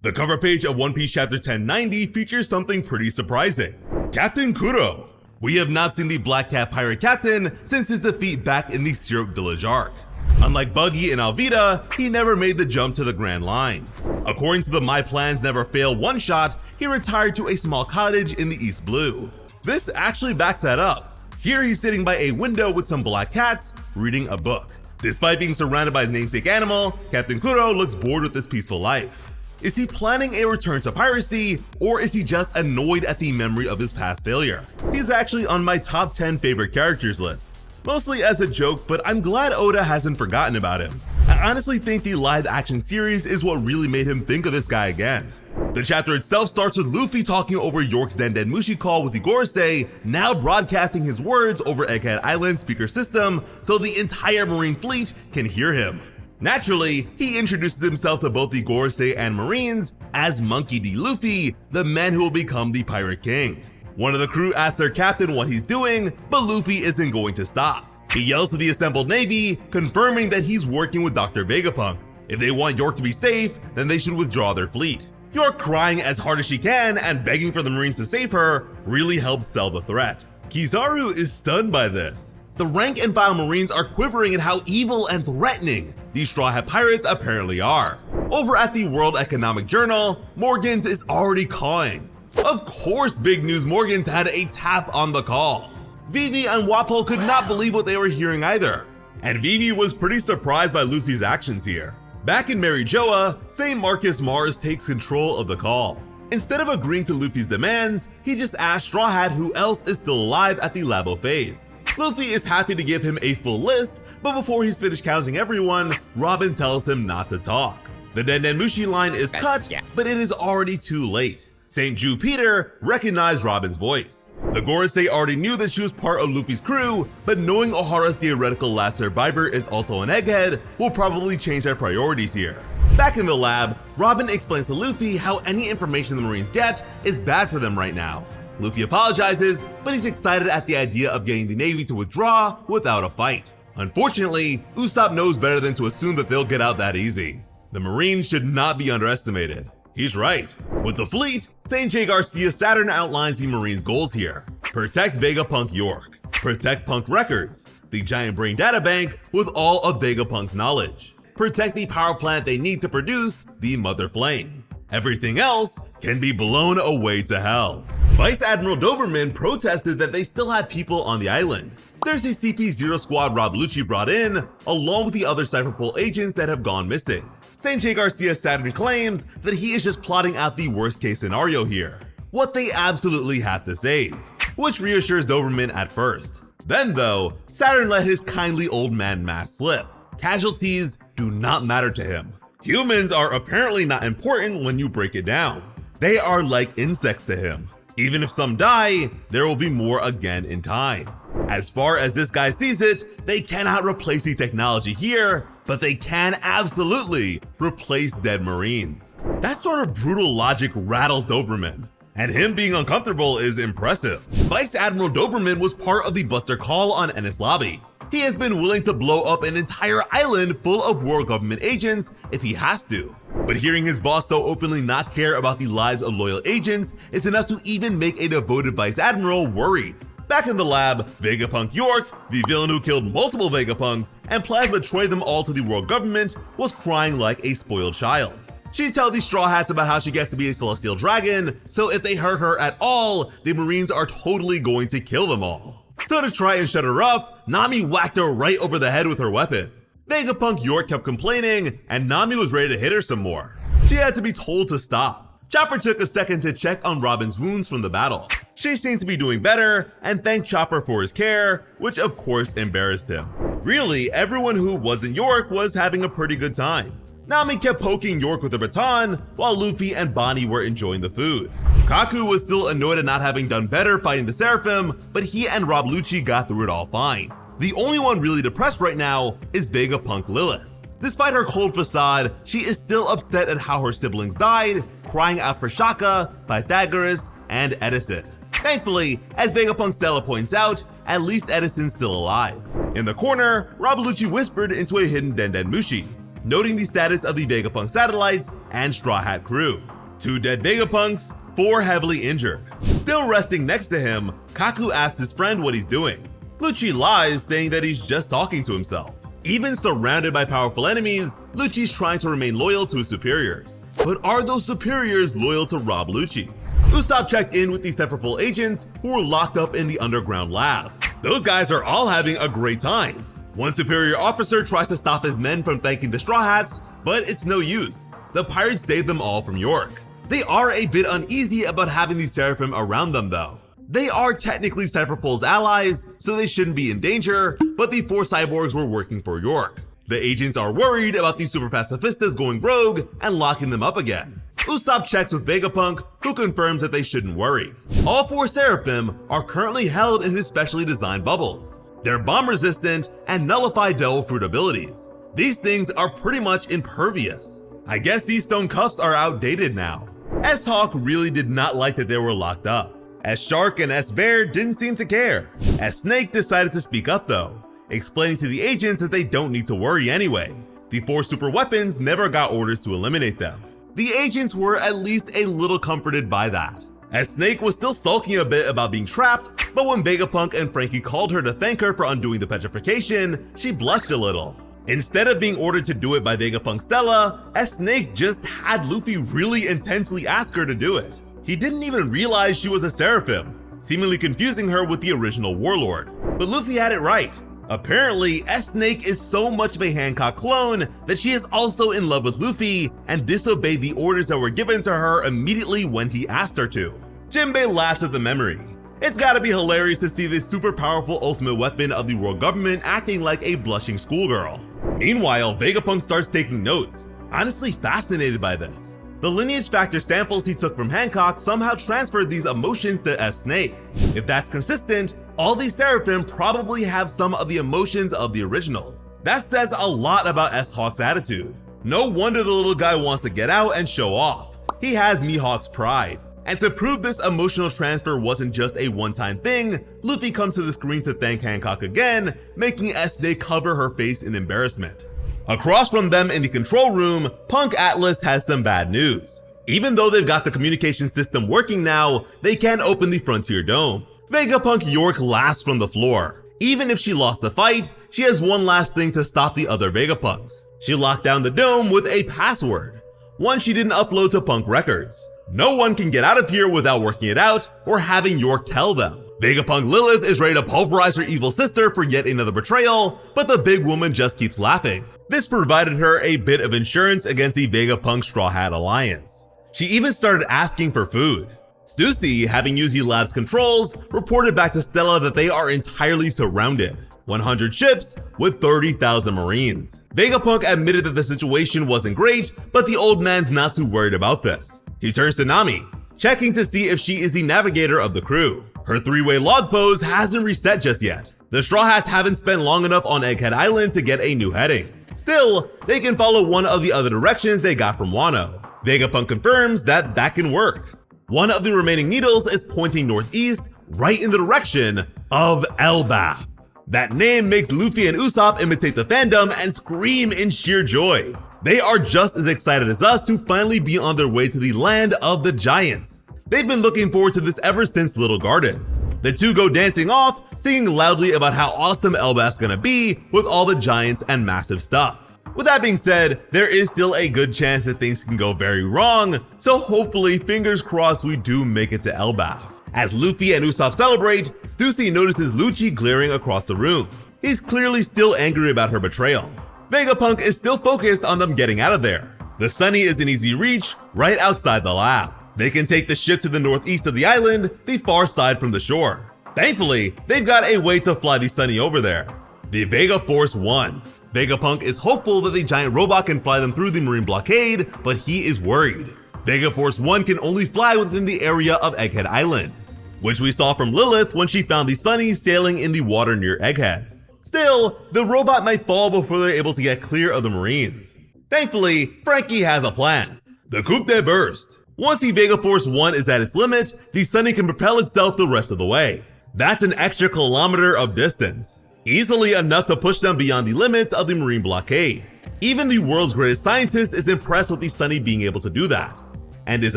The cover page of One Piece Chapter 1090 features something pretty surprising. Captain Kuro. We have not seen the Black Cat pirate captain since his defeat back in the Syrup Village arc. Unlike Buggy and Alvida, he never made the jump to the Grand Line. According to the My Plans Never Fail one-shot, he retired to a small cottage in the East Blue. This actually backs that up. Here he's sitting by a window with some black cats, reading a book. Despite being surrounded by his namesake animal, Captain Kuro looks bored with his peaceful life. Is he planning a return to piracy, or is he just annoyed at the memory of his past failure? He's actually on my top 10 favorite characters list. Mostly as a joke, but I'm glad Oda hasn't forgotten about him. I honestly think the live-action series is what really made him think of this guy again. The chapter itself starts with Luffy talking over York's Den Den Mushi call with the Gorosei, now broadcasting his words over Egghead Island's speaker system so the entire Marine fleet can hear him. Naturally, he introduces himself to both the Gorosei and Marines as Monkey D. Luffy, the man who will become the Pirate King. One of the crew asks their captain what he's doing, but Luffy isn't going to stop. He yells to the assembled Navy, confirming that he's working with Dr. Vegapunk. If they want York to be safe, then they should withdraw their fleet. York crying as hard as she can and begging for the Marines to save her really helps sell the threat. Kizaru is stunned by this. The rank and file Marines are quivering at how evil and threatening these Straw Hat Pirates apparently are. Over at the World Economic Journal, Morgans is already cawing. Of course Big News Morgans had a tap on the call. Vivi and Wapol could not believe what they were hearing either. And Vivi was pretty surprised by Luffy's actions here. Back in Mary Joa, St. Marcus Mars takes control of the call. Instead of agreeing to Luffy's demands, he just asked Straw Hat who else is still alive at the Labo phase. Luffy is happy to give him a full list, but before he's finished counting everyone, Robin tells him not to talk. The Den Den Mushi line is cut, but it is already too late. St. Jude Peter recognized Robin's voice. The Gorosei already knew that she was part of Luffy's crew, but knowing Ohara's theoretical last survivor is also an egghead will probably change their priorities here. Back in the lab, Robin explains to Luffy how any information the Marines get is bad for them right now. Luffy apologizes, but he's excited at the idea of getting the Navy to withdraw without a fight. Unfortunately, Usopp knows better than to assume that they'll get out that easy. The Marines should not be underestimated. He's right. With the fleet, St. J. Garcia Saturn outlines the Marines' goals here. Protect Vegapunk York. Protect Punk Records, the giant brain databank with all of Vegapunk's knowledge. Protect the power plant they need to produce the Mother Flame. Everything else can be blown away to hell. Vice Admiral Doberman protested that they still had people on the island. There's a CP0 squad Rob Lucci brought in, along with the other Cypherpole agents that have gone missing. St. J. Garcia Saturn claims that he is just plotting out the worst case scenario here, what they absolutely have to save, which reassures Doberman at first. Then though, Saturn let his kindly old man mask slip. Casualties do not matter to him. Humans are apparently not important when you break it down. They are like insects to him. Even if some die, there will be more again in time. As far as this guy sees it, they cannot replace the technology here, but they can absolutely replace dead Marines. That sort of brutal logic rattles Doberman, and him being uncomfortable is impressive. Vice Admiral Doberman was part of the Buster Call on Enies Lobby. He has been willing to blow up an entire island full of world government agents if he has to. But hearing his boss so openly not care about the lives of loyal agents is enough to even make a devoted Vice Admiral worried. Back in the lab, Vegapunk York, the villain who killed multiple Vegapunks and planned to betray them all to the world government, was crying like a spoiled child. She tells the Straw Hats about how she gets to be a celestial dragon, so if they hurt her at all, the Marines are totally going to kill them all. So to try and shut her up, Nami whacked her right over the head with her weapon. Vegapunk York kept complaining, and Nami was ready to hit her some more. She had to be told to stop. Chopper took a second to check on Robin's wounds from the battle. She seemed to be doing better, and thanked Chopper for his care, which of course embarrassed him. Really, everyone who wasn't York was having a pretty good time. Nami kept poking York with her baton, while Luffy and Bonnie were enjoying the food. Kaku was still annoyed at not having done better fighting the Seraphim, but he and Rob Lucci got through it all fine. The only one really depressed right now is Vegapunk Lilith. Despite her cold facade, she is still upset at how her siblings died, crying out for Shaka, Pythagoras, and Edison. Thankfully, as Vegapunk Stella points out, at least Edison's still alive. In the corner, Rob Lucci whispered into a hidden Den Den Mushi. noting the status of the Vegapunk satellites and Straw Hat crew. 2 dead Vegapunks, 4 heavily injured. Still resting next to him, Kaku asks his friend what he's doing. Lucci lies, saying that he's just talking to himself. Even surrounded by powerful enemies, Lucci's trying to remain loyal to his superiors. But are those superiors loyal to Rob Lucci? Usopp checked in with the Sephiroth agents who were locked up in the underground lab. Those guys are all having a great time. One superior officer tries to stop his men from thanking the Straw Hats, but it's no use. The pirates saved them all from York. They are a bit uneasy about having the Seraphim around them though. They are technically Sephiroth's allies, so they shouldn't be in danger, but the 4 cyborgs were working for York. The agents are worried about these super pacifistas going rogue and locking them up again. Usopp checks with Vegapunk, who confirms that they shouldn't worry. All 4 Seraphim are currently held in his specially designed bubbles. They're bomb resistant and nullify Devil Fruit abilities. These things are pretty much impervious. I guess these stone cuffs are outdated now. S-Hawk really did not like that they were locked up. S-Shark and S-Bear didn't seem to care. S-Snake decided to speak up though, explaining to the agents that they don't need to worry anyway. The 4 super weapons never got orders to eliminate them. The agents were at least a little comforted by that. S-Snake was still sulking a bit about being trapped, but when Vegapunk and Frankie called her to thank her for undoing the petrification, she blushed a little. Instead of being ordered to do it by Vegapunk Stella, S-Snake just had Luffy really intensely ask her to do it. He didn't even realize she was a Seraphim, seemingly confusing her with the original Warlord. But Luffy had it right. Apparently, S-Snake is so much of a Hancock clone that she is also in love with Luffy and disobeyed the orders that were given to her immediately when he asked her to. Jinbei laughs at the memory. It's gotta be hilarious to see this super powerful ultimate weapon of the world government acting like a blushing schoolgirl. Meanwhile, Vegapunk starts taking notes, honestly fascinated by this. The lineage factor samples he took from Hancock somehow transferred these emotions to S-Snake. If that's consistent, all these Seraphim probably have some of the emotions of the original. That says a lot about S-Hawk's attitude. No wonder the little guy wants to get out and show off. He has Mihawk's pride. And to prove this emotional transfer wasn't just a one-time thing, Luffy comes to the screen to thank Hancock again, making S-Snake cover her face in embarrassment. Across from them in the control room, Punk Atlas has some bad news. Even though they've got the communication system working now, they can't open the Frontier Dome. Vegapunk York laughs from the floor. Even if she lost the fight, she has one last thing to stop the other Vegapunks. She locked down the dome with a password, one she didn't upload to Punk Records. No one can get out of here without working it out or having York tell them. Vegapunk Lilith is ready to pulverize her evil sister for yet another betrayal, but the big woman just keeps laughing. This provided her a bit of insurance against the Vegapunk Straw Hat Alliance. She even started asking for food. Stussy, having used the lab's controls, reported back to Stella that they are entirely surrounded. 100 ships with 30,000 Marines. Vegapunk admitted that the situation wasn't great, but the old man's not too worried about this. He turns to Nami, checking to see if she is the navigator of the crew. Her 3-way log pose hasn't reset just yet. The Straw Hats haven't spent long enough on Egghead Island to get a new heading. Still, they can follow one of the other directions they got from Wano. Vegapunk confirms that that can work. One of the remaining needles is pointing northeast, right in the direction of Elbaf. That name makes Luffy and Usopp imitate the fandom and scream in sheer joy. They are just as excited as us to finally be on their way to the land of the giants. They've been looking forward to this ever since Little Garden. The two go dancing off, singing loudly about how awesome Elbaf's gonna be with all the giants and massive stuff. With that being said, there is still a good chance that things can go very wrong, so hopefully, fingers crossed, we do make it to Elbaf. As Luffy and Usopp celebrate, Stussy notices Lucci glaring across the room. He's clearly still angry about her betrayal. Vegapunk is still focused on them getting out of there. The Sunny is in easy reach, right outside the lab. They can take the ship to the northeast of the island, the far side from the shore. Thankfully, they've got a way to fly the Sunny over there. The Vega Force 1. Vegapunk is hopeful that the giant robot can fly them through the marine blockade, but he is worried. Vega Force 1 can only fly within the area of Egghead Island, which we saw from Lilith when she found the Sunny sailing in the water near Egghead. Still, the robot might fall before they're able to get clear of the Marines. Thankfully, Frankie has a plan. The Coupe de Burst. Once the Vega Force 1 is at its limit, the Sunny can propel itself the rest of the way. That's an extra kilometer of distance. easily enough to push them beyond the limits of the Marine blockade. Even the world's greatest scientist is impressed with the Sunny being able to do that, and is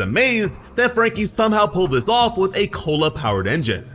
amazed that Franky somehow pulled this off with a cola-powered engine.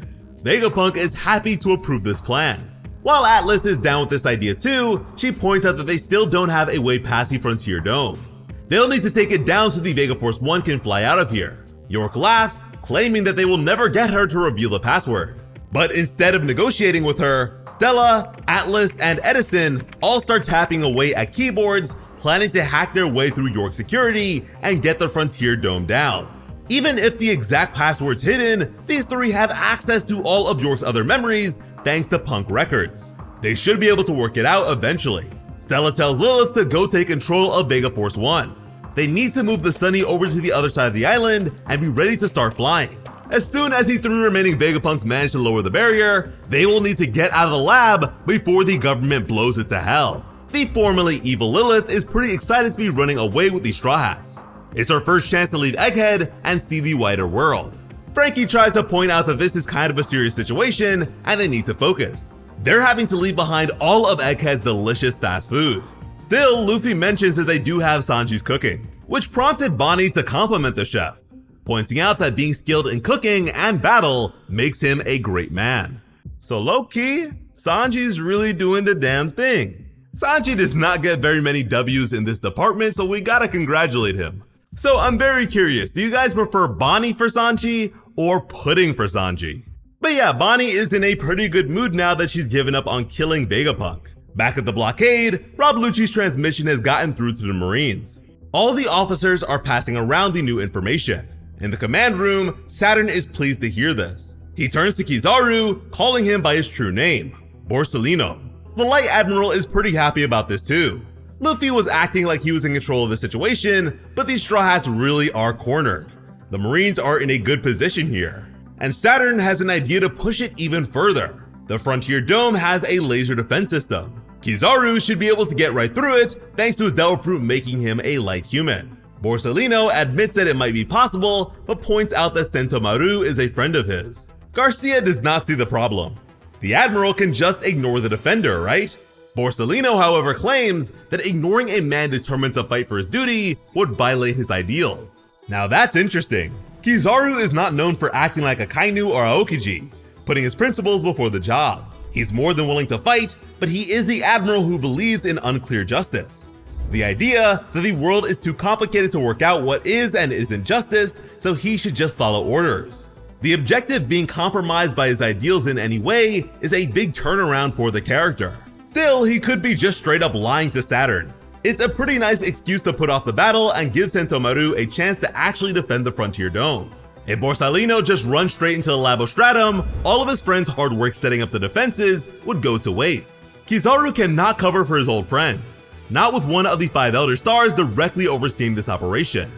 Vegapunk is happy to approve this plan. While Atlas is down with this idea too, she points out that they still don't have a way past the Frontier Dome. They'll need to take it down so the Vega Force 1 can fly out of here. York laughs, claiming that they will never get her to reveal the password. But instead of negotiating with her, Stella, Atlas, and Edison all start tapping away at keyboards, planning to hack their way through York security and get the Frontier Dome down. Even if the exact password's hidden, these three have access to all of York's other memories thanks to Punk Records. They should be able to work it out eventually. Stella tells Lilith to go take control of Vega Force 1. They need to move the Sunny over to the other side of the island and be ready to start flying. As soon as the three remaining Vegapunks manage to lower the barrier, they will need to get out of the lab before the government blows it to hell. The formerly evil Lilith is pretty excited to be running away with these Straw Hats. It's her first chance to leave Egghead and see the wider world. Franky tries to point out that this is kind of a serious situation and they need to focus. They're having to leave behind all of Egghead's delicious fast food. Still, Luffy mentions that they do have Sanji's cooking, which prompted Bonnie to compliment the chef, pointing out that being skilled in cooking and battle makes him a great man. So low-key, Sanji's really doing the damn thing. Sanji does not get very many W's in this department, so we gotta congratulate him. So I'm very curious, do you guys prefer Bonnie for Sanji or Pudding for Sanji? But yeah, Bonnie is in a pretty good mood now that she's given up on killing Vegapunk. Back at the blockade, Rob Lucci's transmission has gotten through to the Marines. All the officers are passing around the new information. In the command room, Saturn is pleased to hear this. He turns to Kizaru, calling him by his true name, Borsalino. The Light Admiral is pretty happy about this too. Luffy was acting like he was in control of the situation, but these Straw Hats really are cornered. The Marines are in a good position here, and Saturn has an idea to push it even further. The Frontier Dome has a laser defense system. Kizaru should be able to get right through it thanks to his Devil Fruit making him a light human. Borsalino admits that it might be possible, but points out that Sentomaru is a friend of his. Garcia does not see the problem. The Admiral can just ignore the defender, right? Borsalino, however, claims that ignoring a man determined to fight for his duty would violate his ideals. Now that's interesting. Kizaru is not known for acting like a Kainu or Aokiji, putting his principles before the job. He's more than willing to fight, but he is the Admiral who believes in unclear justice. The idea that the world is too complicated to work out what is and isn't justice, so he should just follow orders. The objective being compromised by his ideals in any way is a big turnaround for the character. Still, he could be just straight up lying to Saturn. It's a pretty nice excuse to put off the battle and give Sentomaru a chance to actually defend the Frontier Dome. If Borsalino just runs straight into the Labostratum, all of his friends' hard work setting up the defenses would go to waste. Kizaru cannot cover for his old friend, not with one of the 5 Elder Stars directly overseeing this operation.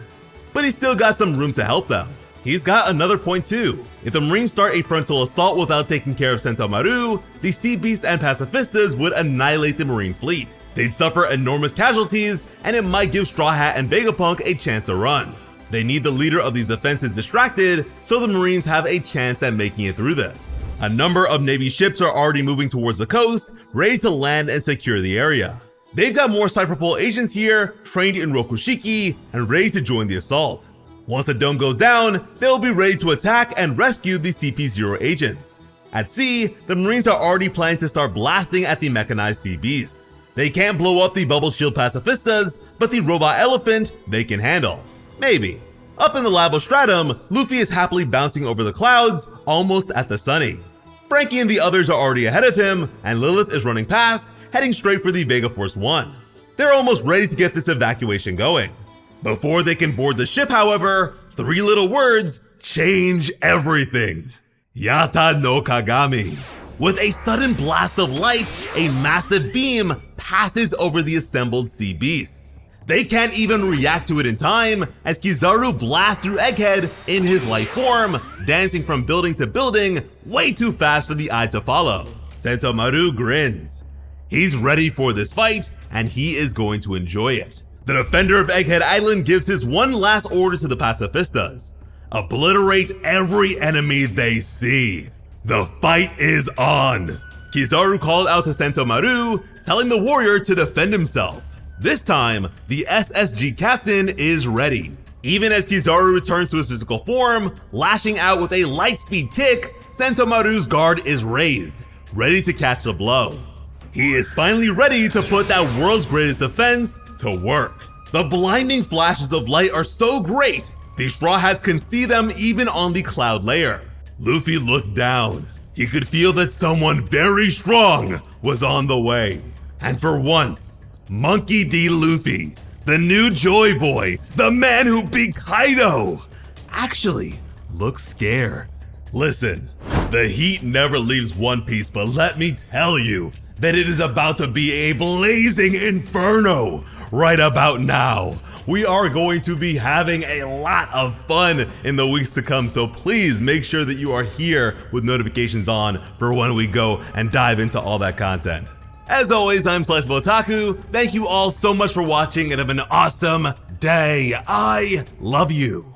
But he's still got some room to help them. He's got another point too. If the Marines start a frontal assault without taking care of Sentomaru, the Sea Beasts and Pacifistas would annihilate the Marine fleet. They'd suffer enormous casualties, and it might give Straw Hat and Vegapunk a chance to run. They need the leader of these defenses distracted, so the Marines have a chance at making it through this. A number of Navy ships are already moving towards the coast, ready to land and secure the area. They've got more Cypher Pole agents here, trained in Rokushiki, and ready to join the assault. Once the dome goes down, they'll be ready to attack and rescue the CP0 agents. At sea, the Marines are already planning to start blasting at the mechanized sea beasts. They can't blow up the Bubble Shield Pacifistas, but the Robot Elephant they can handle. Maybe. Up in the Labostratum, Luffy is happily bouncing over the clouds, almost at the Sunny. Franky and the others are already ahead of him, and Lilith is running past, heading straight for the Vega Force 1. They're almost ready to get this evacuation going. Before they can board the ship, however, 3 little words change everything. Yata no Kagami. With a sudden blast of light, a massive beam passes over the assembled sea beasts. They can't even react to it in time, as Kizaru blasts through Egghead in his light form, dancing from building to building way too fast for the eye to follow. Sentomaru grins. He's ready for this fight, and he is going to enjoy it. The defender of Egghead Island gives his one last order to the Pacifistas. Obliterate every enemy they see. The fight is on. Kizaru called out to Sentomaru, telling the warrior to defend himself. This time, the SSG captain is ready. Even as Kizaru returns to his physical form, lashing out with a light-speed kick, Sentomaru's guard is raised, ready to catch the blow. He is finally ready to put that world's greatest defense to work. The blinding flashes of light are so great, the Straw Hats can see them even on the cloud layer. Luffy looked down. He could feel that someone very strong was on the way. And for once, Monkey D. Luffy, the new Joy Boy, the man who beat Kaido, actually looks scared. Listen, the heat never leaves One Piece, but let me tell you that it is about to be a blazing inferno right about now. We are going to be having a lot of fun in the weeks to come, so please make sure that you are here with notifications on for when we go and dive into all that content. As always, I'm Sliceable Otaku. Thank you all so much for watching and have an awesome day. I love you.